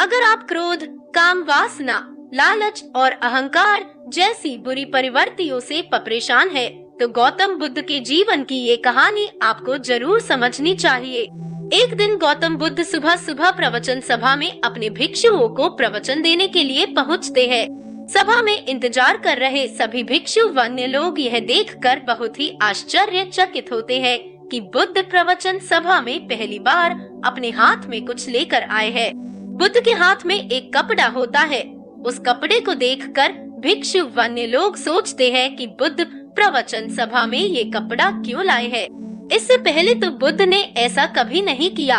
अगर आप क्रोध, काम वासना, लालच और अहंकार जैसी बुरी प्रवृत्तियों से परेशान है, तो गौतम बुद्ध के जीवन की ये कहानी आपको जरूर समझनी चाहिए। एक दिन गौतम बुद्ध सुबह सुबह प्रवचन सभा में अपने भिक्षुओं को प्रवचन देने के लिए पहुँचते हैं। सभा में इंतजार कर रहे सभी भिक्षु वन्य लोग यह देखकर बहुत ही आश्चर्यचकित होते हैं कि बुद्ध प्रवचन सभा में पहली बार अपने हाथ में कुछ लेकर आए हैं। बुद्ध के हाथ में एक कपड़ा होता है। उस कपड़े को देखकर भिक्षु वन्य लोग सोचते हैं कि बुद्ध प्रवचन सभा में ये कपड़ा क्यों लाए हैं। इससे पहले तो बुद्ध ने ऐसा कभी नहीं किया।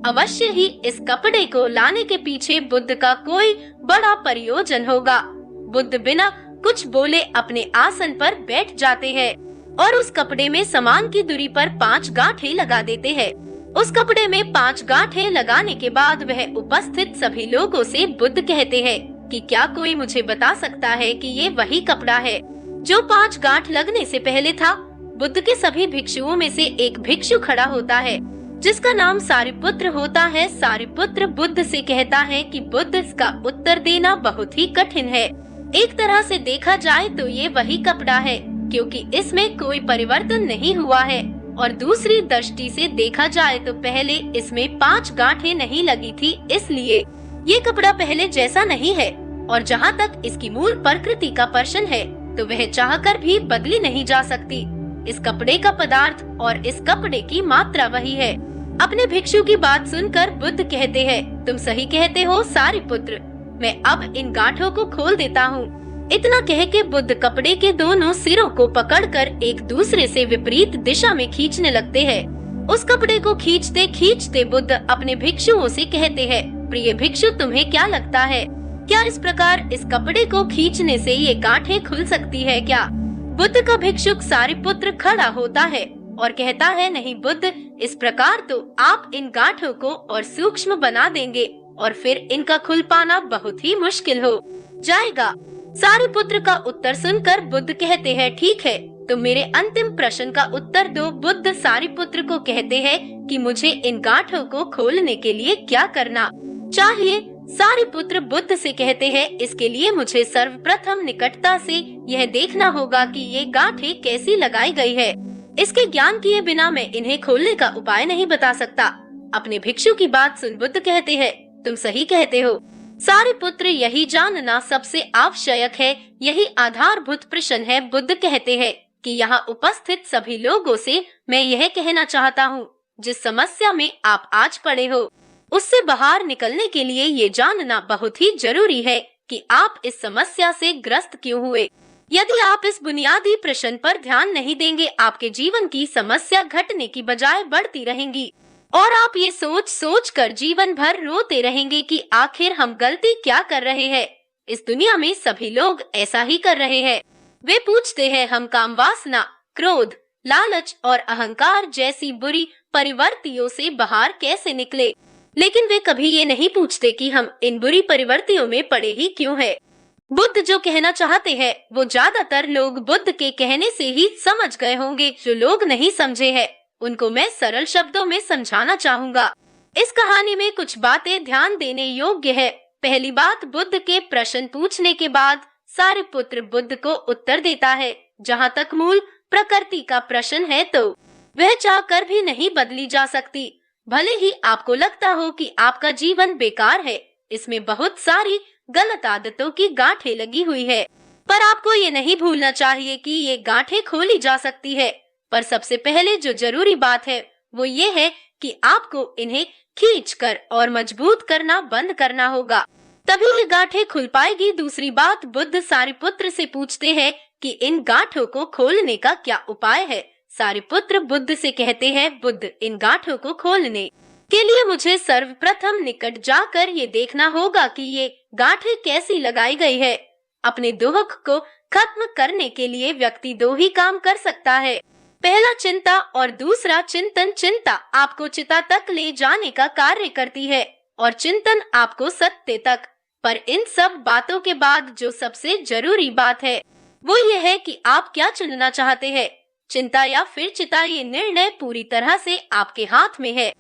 अवश्य ही इस कपड़े को लाने के पीछे बुद्ध का कोई बड़ा प्रयोजन होगा। बुद्ध बिना कुछ बोले अपने आसन पर बैठ जाते हैं और उस कपड़े में समान की दूरी पर 5 गांठें लगा देते हैं। उस कपड़े में 5 गांठें लगाने के बाद वह उपस्थित सभी लोगों से बुद्ध कहते हैं कि क्या कोई मुझे बता सकता है कि ये वही कपड़ा है जो 5 गांठ लगने से पहले था। बुद्ध के सभी भिक्षुओं में से एक भिक्षु खड़ा होता है जिसका नाम सारिपुत्र होता है। सारिपुत्र बुद्ध से कहता है कि बुद्ध, इसका उत्तर देना बहुत ही कठिन है। एक तरह से देखा जाए तो ये वही कपड़ा है क्योंकि इसमें कोई परिवर्तन नहीं हुआ है, और दूसरी दृष्टि से देखा जाए तो पहले इसमें 5 गांठें नहीं लगी थी, इसलिए ये कपड़ा पहले जैसा नहीं है। और जहाँ तक इसकी मूल प्रकृति का प्रश्न है तो वह चाहकर भी बदली नहीं जा सकती। इस कपड़े का पदार्थ और इस कपड़े की मात्रा वही है। अपने भिक्षु की बात सुनकर बुद्ध कहते हैं, तुम सही कहते हो सारिपुत्र, मैं अब इन गांठों को खोल देता हूँ। इतना कह के बुद्ध कपड़े के दोनों सिरों को पकड़कर एक दूसरे से विपरीत दिशा में खींचने लगते हैं। उस कपड़े को खींचते खींचते बुद्ध अपने भिक्षुओं से कहते हैं, प्रिय भिक्षु, तुम्हें क्या लगता है, क्या इस प्रकार इस कपड़े को खींचने से ये गांठें खुल सकती है क्या? बुद्ध का भिक्षुक सारिपुत्र खड़ा होता है और कहता है, नहीं बुद्ध, इस प्रकार तो आप इन गांठों को और सूक्ष्म बना देंगे और फिर इनका खुल पाना बहुत ही मुश्किल हो जाएगा। सारिपुत्र का उत्तर सुनकर बुद्ध कहते हैं, ठीक है, तो मेरे अंतिम प्रश्न का उत्तर दो। बुद्ध सारिपुत्र को कहते हैं कि मुझे इन गांठों को खोलने के लिए क्या करना चाहिए। सारिपुत्र बुद्ध से कहते हैं, इसके लिए मुझे सर्वप्रथम निकटता से यह देखना होगा कि ये गांठें कैसी लगाई गई है। इसके ज्ञान किए बिना मैं इन्हें खोलने का उपाय नहीं बता सकता। अपने भिक्षु की बात सुन बुद्ध कहते हैं, तुम सही कहते हो सारिपुत्र, यही जानना सबसे आवश्यक है, यही आधारभूत प्रश्न है। बुद्ध कहते हैं कि यहाँ उपस्थित सभी लोगों से मैं यह कहना चाहता हूँ, जिस समस्या में आप आज पड़े हो उससे बाहर निकलने के लिए ये जानना बहुत ही जरूरी है कि आप इस समस्या से ग्रस्त क्यों हुए। यदि आप इस बुनियादी प्रश्न पर ध्यान नहीं देंगे, आपके जीवन की समस्या घटने की बजाय बढ़ती रहेंगी और आप ये सोच सोच कर जीवन भर रोते रहेंगे कि आखिर हम गलती क्या कर रहे हैं। इस दुनिया में सभी लोग ऐसा ही कर रहे हैं। वे पूछते हैं, हम काम वासना, क्रोध, लालच और अहंकार जैसी बुरी प्रवृत्तियों से बाहर कैसे निकले, लेकिन वे कभी ये नहीं पूछते कि हम इन बुरी प्रवृत्तियों में पड़े ही क्यों हैं। बुद्ध जो कहना चाहते हैं वो ज्यादातर लोग बुद्ध के कहने से ही समझ गए होंगे। जो लोग नहीं समझे हैं उनको मैं सरल शब्दों में समझाना चाहूँगा। इस कहानी में कुछ बातें ध्यान देने योग्य है। पहली बात, बुद्ध के प्रश्न पूछने के बाद सारिपुत्र बुद्ध को उत्तर देता है। जहाँ तक मूल प्रकृति का प्रश्न है तो वह चाहकर भी नहीं बदली जा सकती। भले ही आपको लगता हो कि आपका जीवन बेकार है, इसमें बहुत सारी गलत आदतों की गांठें लगी हुई है, पर आपको ये नहीं भूलना चाहिए कि ये गांठें खोली जा सकती है। पर सबसे पहले जो जरूरी बात है वो ये है कि आपको इन्हें खींचकर और मजबूत करना बंद करना होगा, तभी ये गांठें खुल पाएगी। दूसरी बात, बुद्ध सारिपुत्र से पूछते हैं कि इन गांठों को खोलने का क्या उपाय है। सारिपुत्र बुद्ध से कहते हैं, बुद्ध, इन गांठों को खोलने के लिए मुझे सर्वप्रथम निकट जाकर ये देखना होगा कि ये गांठें कैसी लगाई गई है। अपने दुख को खत्म करने के लिए व्यक्ति 2 ही काम कर सकता है, पहला चिंता और दूसरा चिंतन। चिंता आपको चिता तक ले जाने का कार्य करती है और चिंतन आपको सत्य तक। पर इन सब बातों के बाद जो सबसे जरूरी बात है वो ये है कि आप क्या चुनना चाहते हैं, चिंता या फिर चिता। ये निर्णय पूरी तरह से आपके हाथ में है।